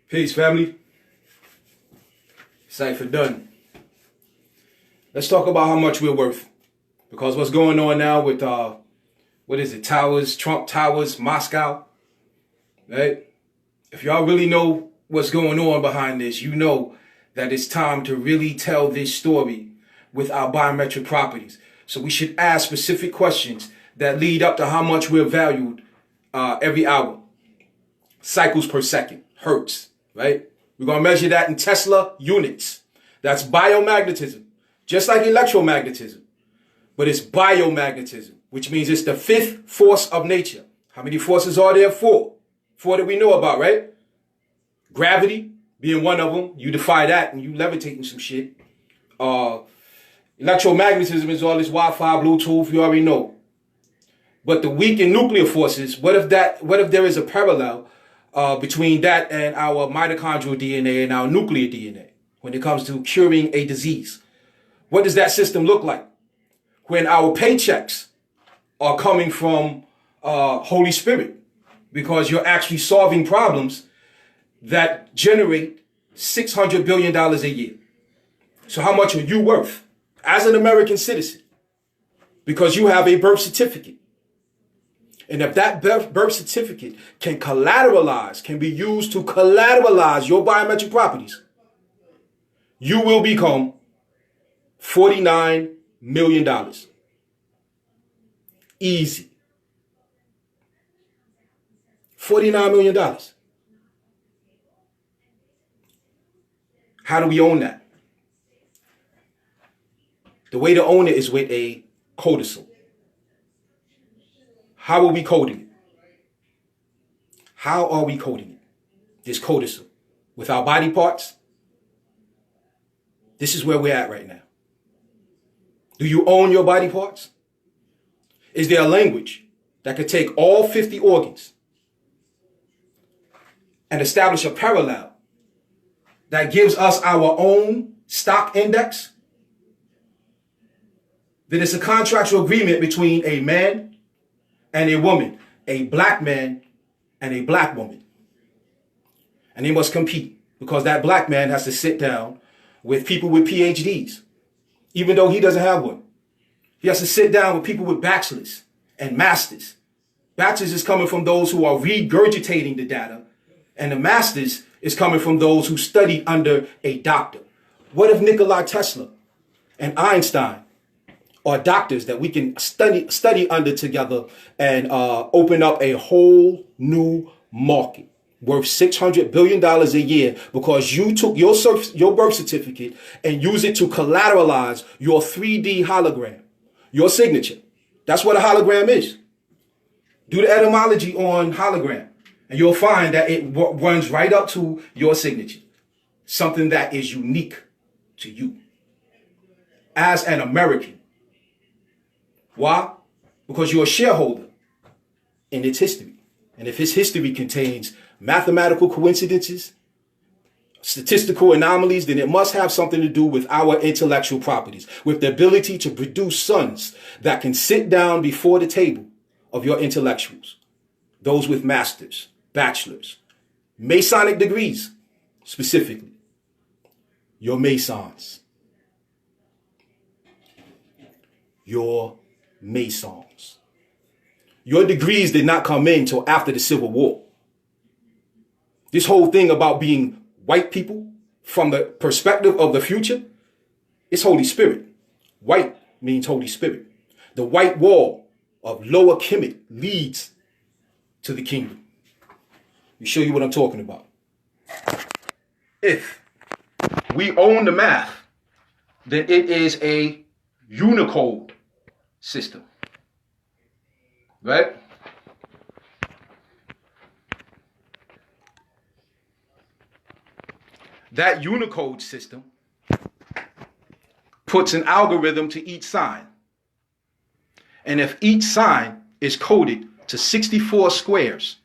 Peace, family. Cipher done. Let's talk about how much we're worth. Because what's going on now with, Towers, Trump Towers, Moscow, right? If y'all really know what's going on behind this, you know that it's time to really tell this story with our biometric properties. So we should ask specific questions that lead up to how much we're valued every hour. Cycles per second, hertz, right? We're going to measure that in Tesla units. That's biomagnetism, just like electromagnetism. But it's biomagnetism, which means it's the fifth force of nature. How many forces are there? Four. Four that we know about, right? Gravity being one of them. You defy that and you levitating some shit. Electromagnetism is all this Wi-Fi, Bluetooth, you already know. But the weak and nuclear forces, what if there is a parallel between that and our mitochondrial DNA and our nuclear DNA when it comes to curing a disease? What does that system look like? When our paychecks are coming from Holy Spirit, because you're actually solving problems that generate $600 billion a year. So how much are you worth as an American citizen? Because you have a birth certificate. And if that birth certificate can be used to collateralize your biometric properties, you will become $49 million. Easy. $49 million. How do we own that? The way to own it is with a codicil. How are we coding it? How are we coding it? This codicil. With our body parts? This is where we're at right now. Do you own your body parts? Is there a language that could take all 50 organs and establish a parallel that gives us our own stock index? Then it's a contractual agreement between a man and a woman, a black man and a black woman. And they must compete because that black man has to sit down with people with PhDs, even though he doesn't have one. He has to sit down with people with bachelors and masters. Bachelors is coming from those who are regurgitating the data, and the masters is coming from those who study under a doctor. What if Nikola Tesla and Einstein are doctors that we can study under together and open up a whole new market worth $600 billion a year because you took your birth certificate and use it to collateralize your 3D hologram, your signature. That's what a hologram is. Do the etymology on hologram and you'll find that it runs right up to your signature. Something that is unique to you as an American. Why? Because you're a shareholder in its history. And if its history contains mathematical coincidences, statistical anomalies, then it must have something to do with our intellectual properties, with the ability to produce sons that can sit down before the table of your intellectuals, those with masters, bachelors, Masonic degrees, specifically, your Masons, your Masons. Your degrees did not come in till after the Civil War. This whole thing about being white people from the perspective of the future, it's Holy Spirit. White means Holy Spirit. The white wall of Lower Kemet leads to the kingdom. Let me show you what I'm talking about. If we own the math, then it is a Unicode system. Right? That Unicode system puts an algorithm to each sign. And if each sign is coded to 64 squares,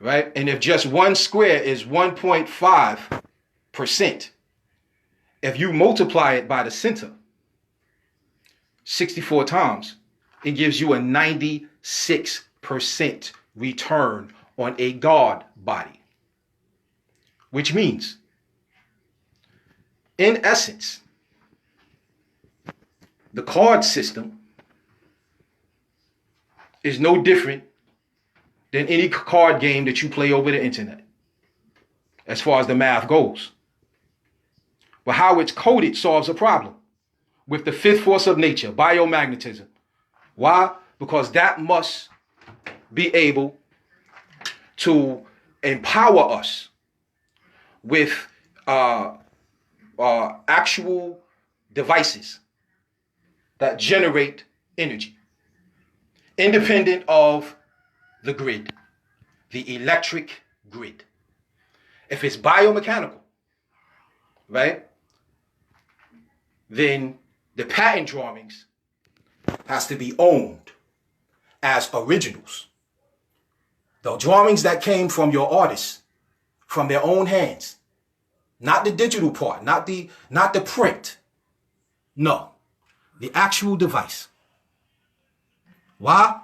right? And if just one square is 1.5%, if you multiply it by the center 64 times, it gives you a 96% return on a God body. which means, in essence, the card system is no different than any card game that you play over the internet, as far as the math goes. But how it's coded solves a problem with the fifth force of nature, biomagnetism. Why? Because that must be able to empower us with actual devices that generate energy, independent of the grid, the electric grid. If it's biomechanical, right, then the patent drawings has to be owned as originals. The drawings that came from your artists, from their own hands, not the digital part, not the print. No, the actual device. Why?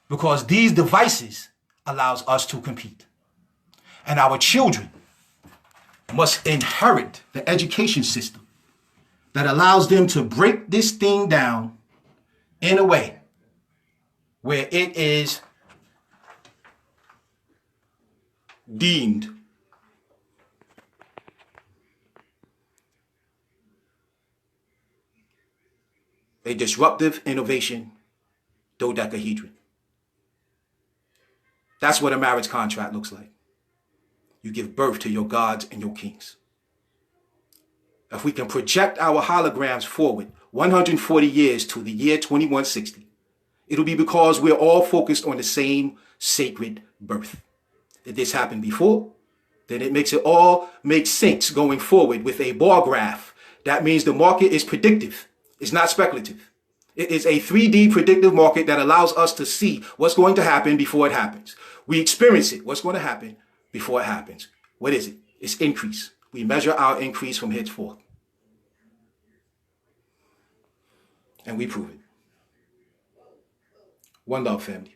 Because these devices allows us to compete. And our children must inherit the education system that allows them to break this thing down in a way where it is deemed a disruptive innovation dodecahedron. That's what a marriage contract looks like. You give birth to your gods and your kings. If we can project our holograms forward 140 years to the year 2160, it'll be because we're all focused on the same sacred birth. Did this happen before? Then it makes it all make sense going forward with a bar graph. That means the market is predictive. It's not speculative. It is a 3D predictive market that allows us to see what's going to happen before it happens. We experience it. What's going to happen before it happens? What is it? It's increase. We measure our increase from henceforth. And we prove it. One love, family.